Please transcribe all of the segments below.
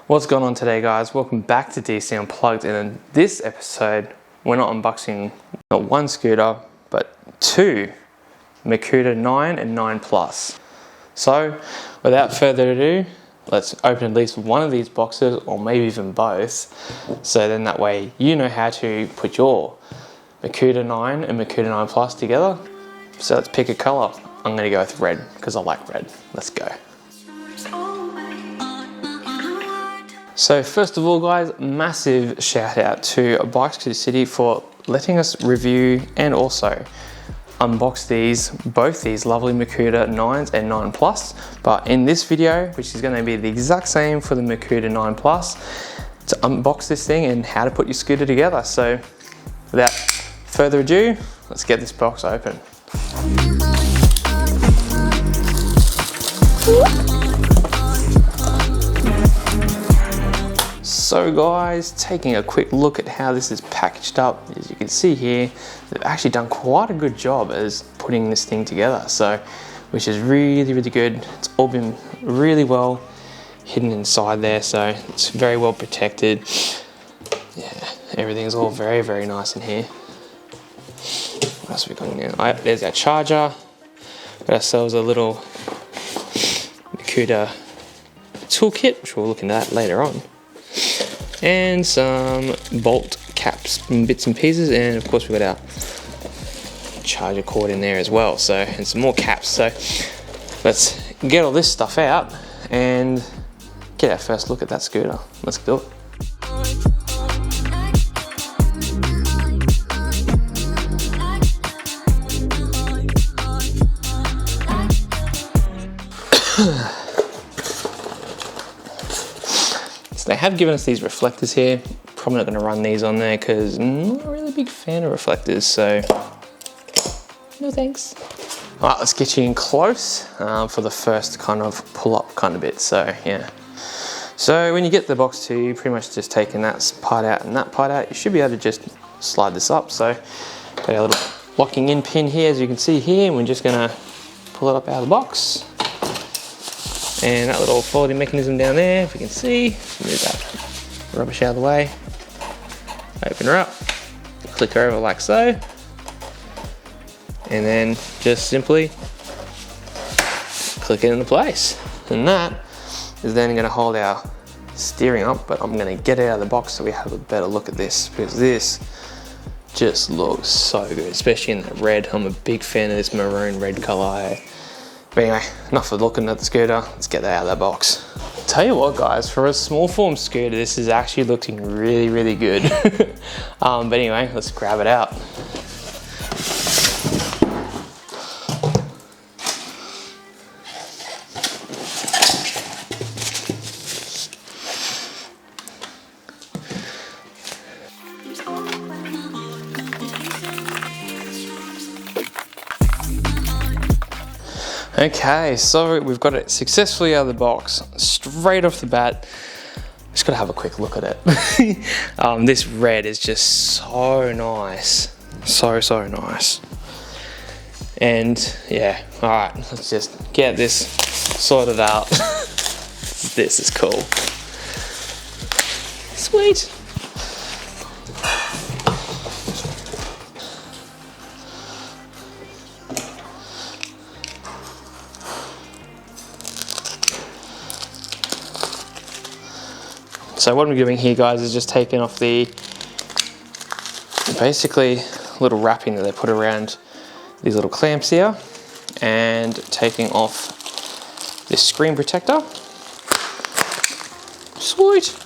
What's going on today, guys? Welcome back to DC Unplugged, and in this episode we're not unboxing not one scooter but two Makuda 9 and 9 Plus. So without further ado, let's open at least one of these boxes, or maybe even both, so then that way you know how to put your Makuda 9 and Makuda 9 Plus together. So let's pick a colour. I'm going to go with red because I like red. Let's go. So first of all, guys, massive shout out to Bikes to the City for letting us review and also unbox both these lovely Makuda 9s and 9 Plus. But in this video, which is going to be the exact same for the Makuda 9 Plus, to unbox this thing and how to put your scooter together. So without further ado, let's get this box open. So guys, taking a quick look at how this is packaged up, as you can see here, they've actually done quite a good job as putting this thing together, so which is really good. It's all been really well hidden inside there, so it's very well protected. Yeah, everything's all very nice in here. What else have we got now? There's our charger. Got ourselves a little Makuda toolkit, which we'll look into that later on. And some bolt caps and bits and pieces, and of course we've got our charger cord in there as well, so, and some more caps. So let's get all this stuff out and get our first look at that scooter. Let's do it. They have given us these reflectors here. Probably not going to run these on there because I'm not really a big fan of reflectors, so no thanks. All right, let's get you in close for the first kind of pull-up kind of bit. So yeah. So when you get the box too, you pretty much just taking that part out and that part out. You should be able to just slide this up. So got a little locking in pin here, as you can see here, and we're just going to pull it up out of the box. And that little folding mechanism down there, if you can see, move that rubbish out of the way, open her up, click her over like so, and then just simply click it into place. And that is then going to hold our steering up, but I'm going to get it out of the box so we have a better look at this, because this just looks so good, especially in that red. I'm a big fan of this maroon red colour. But anyway, enough of looking at the scooter, let's get that out of that box. Tell you what, guys, for a small form scooter, this is actually looking really good. But anyway, let's grab it out. Okay, so we've got it successfully out of the box. Straight off the bat, just gotta have a quick look at it. This red is just so nice. So nice. And yeah, all right, let's just get this sorted out. This is cool. Sweet. So what I'm doing here, guys, is just taking off the basically little wrapping that they put around these little clamps here, and taking off this screen protector. Sweet.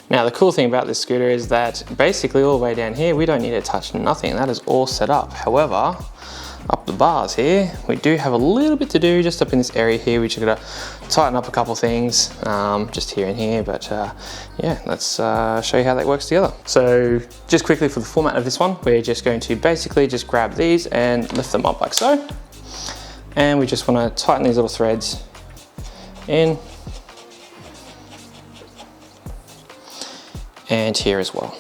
Now the cool thing about this scooter is that basically all the way down here we don't need to touch nothing. That is all set up. However, up the bars here, we do have a little bit to do just up in this area here. We just gotta tighten up a couple things just here and here, but yeah, let's show you how that works together. So just quickly for the format of this one, we're just going to basically just grab these and lift them up like so, and we just want to tighten these little threads in and here as well.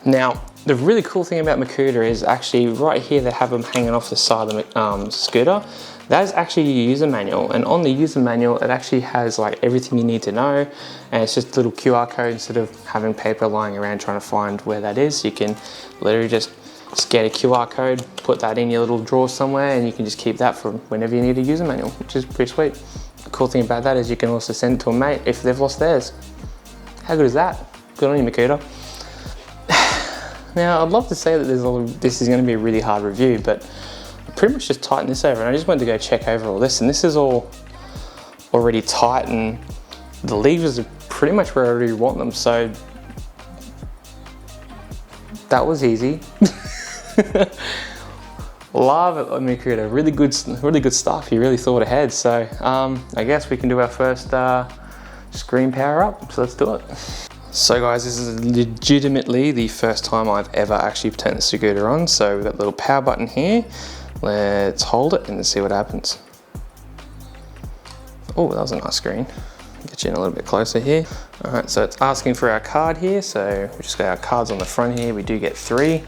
Now The really cool thing about Makuda is actually right here they have them hanging off the side of the scooter. That is actually your user manual, and on the user manual it actually has like everything you need to know, and it's just a little QR code. Instead of having paper lying around trying to find where that is, you can literally just scan a QR code, put that in your little drawer somewhere, and you can just keep that for whenever you need a user manual, which is pretty sweet. The cool thing about that is you can also send it to a mate if they've lost theirs. How good is that? Good on you, Makuda. Now, I'd love to say that this is going to be a really hard review, but I pretty much just tightened this over, and I just went to go check over all this, and this is all already tight, and the levers are pretty much where I already want them, so that was easy. Love it, Mukuta. Really good stuff. You really thought ahead. So I guess we can do our first screen power up. So let's do it. So guys, this is legitimately the first time I've ever actually turned the scooter on. So we've got the little power button here. Let's hold it and see what happens. Oh, that was a nice screen. Get you in a little bit closer here. All right, so it's asking for our card here. So we just got our cards on the front here. We do get three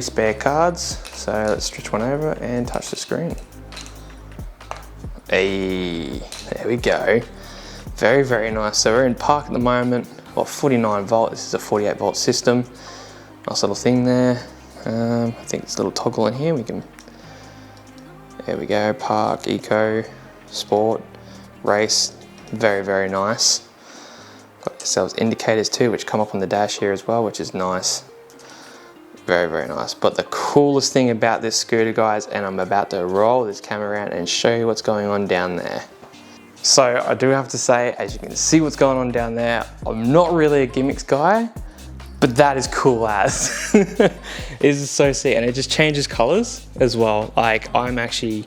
spare cards. So let's stretch one over and touch the screen. Hey, there we go. Very, very nice. So we're in park at the moment. Well, 49 volt. This is a 48 volt system. Nice little thing there. I think it's a little toggle in here. We can. There we go. Park, eco, sport, race. Very, very nice. Got yourselves indicators too, which come up on the dash here as well, which is nice. Very, very nice. But the coolest thing about this scooter, guys, and I'm about to roll this camera around and show you what's going on down there. So I do have to say, as you can see what's going on down there, I'm not really a gimmicks guy, but that is cool as. It is so sick, and it just changes colors as well. Like, I'm actually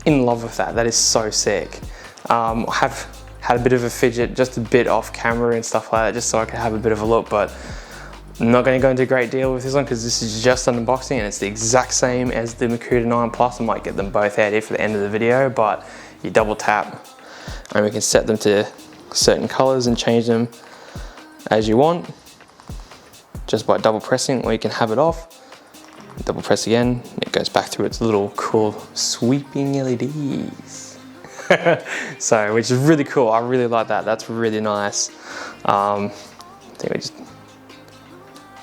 in love with that. That is so sick. I have had a bit of a fidget, just a bit off camera and stuff like that, just so I can have a bit of a look, but I'm not going to go into a great deal with this one because this is just an unboxing and it's the exact same as the Makuda 9 Plus. I might get them both out here for the end of the video, but you double tap and we can set them to certain colors and change them as you want just by double pressing, or you can have it off. Double press again, it goes back through its little cool sweeping LEDs. So, which is really cool. I really like that. That's really nice. I think we just.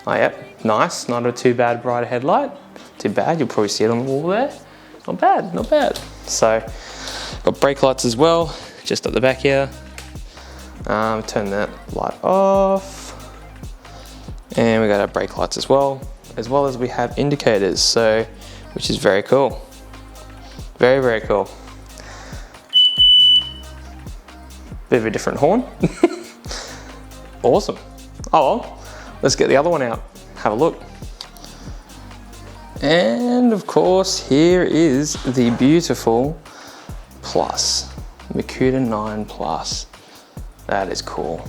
Oh, yep, nice. Not a too bad bright headlight. Too bad. You'll probably see it on the wall there. Not bad, not bad. So, got brake lights as well, just at the back here. Turn that light off. And we got our brake lights as well as we have indicators. So, which is very cool. Very, very cool. Bit of a different horn. Awesome. Oh well, let's get the other one out. Have a look. And of course, here is the beautiful Plus. Makuda 9 Plus. That is cool.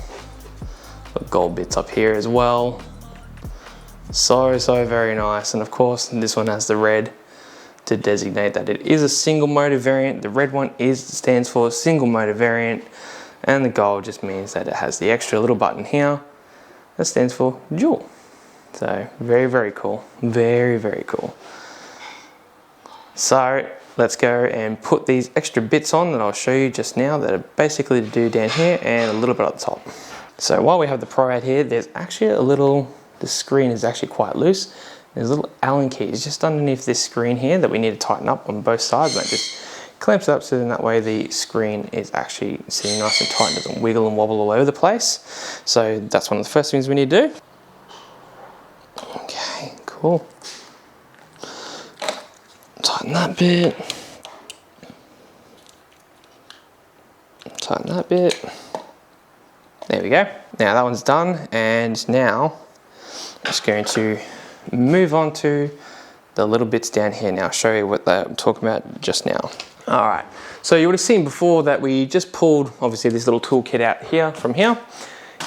Got gold bits up here as well. So very nice. And of course, this one has the red to designate that it is a single motor variant. The red one stands for single motor variant. And the gold just means that it has the extra little button here that stands for dual. So very, very cool. Very, very cool. So let's go and put these extra bits on that I'll show you just now that are basically to do down here and a little bit at the top. So while we have the Pro out here, there's actually the screen is actually quite loose. There's little Allen keys just underneath this screen here that we need to tighten up on both sides. And that just clamps it up so then that way the screen is actually sitting nice and tight and doesn't wiggle and wobble all over the place. So that's one of the first things we need to do. Okay, cool. Tighten that bit. Tighten that bit. There we go. Now that one's done, and now I'm just going to move on to the little bits down here. Now I'll show you what I'm talking about just now. All right, so you would have seen before that we just pulled obviously this little toolkit out here from here.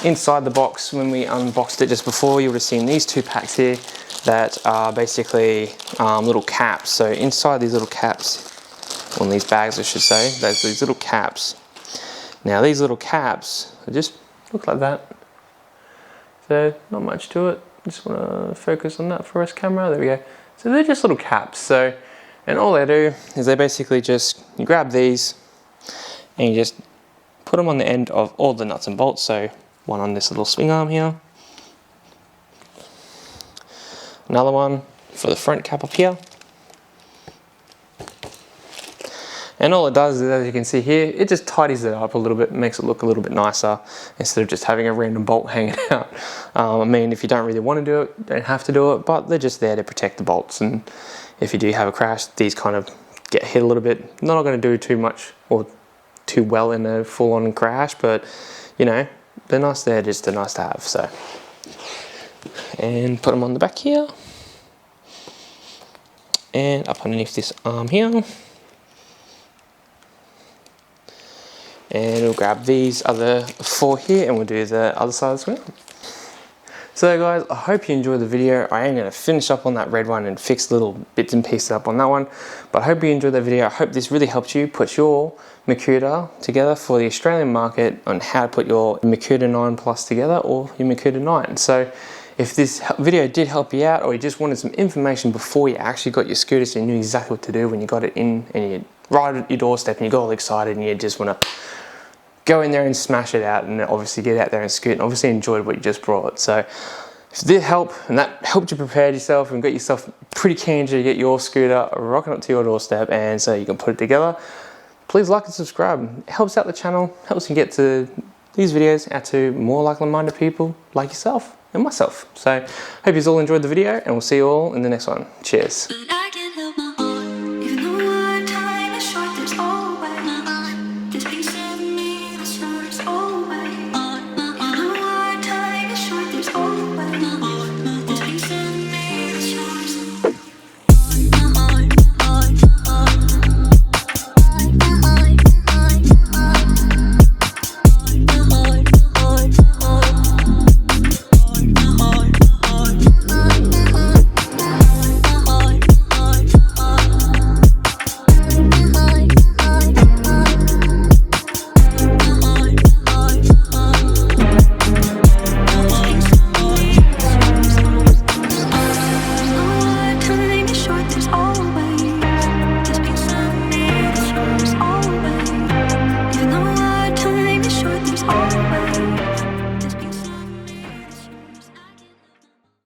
Inside the box, when we unboxed it just before, you would have seen these two packs here that are basically little caps. So inside these little caps, on these bags I should say, there's these little caps. Now these little caps just look like that. So not much to it. Just want to focus on that for us, camera. There we go. So they're just little caps. So And all they do is they basically just, you grab these and you just put them on the end of all the nuts and bolts. So one on this little swing arm here, another one for the front cap up here. And all it does is, as you can see here, it just tidies it up a little bit, makes it look a little bit nicer instead of just having a random bolt hanging out. I mean, if you don't really want to do it, you don't have to do it, but they're just there to protect the bolts. And if you do have a crash, these kind of get hit a little bit. They're not going to do too much or too well in a full-on crash, but you know, they're nice there, just they're nice to have. So, and put them on the back here, and up underneath this arm here. And we'll grab these other 4 here and we'll do the other side as well. So guys, I hope you enjoyed the video. I am going to finish up on that red one and fix little bits and pieces up on that one. But I hope you enjoyed the video. I hope this really helped you put your Makuda together for the Australian market on how to put your Makuda 9 Plus together or your Makuda 9. So if this video did help you out, or you just wanted some information before you actually got your scooter so you knew exactly what to do when you got it in and you right at your doorstep and you got all excited and you just want to go in there and smash it out and obviously get out there and scoot and obviously enjoyed what you just brought. So if it did help and that helped you prepare yourself and got yourself pretty keen to get your scooter rocking up to your doorstep and so you can put it together, please like and subscribe. It helps out the channel, helps you get to these videos out to more like-minded people like yourself and myself. So hope you all enjoyed the video and we'll see you all in the next one. Cheers.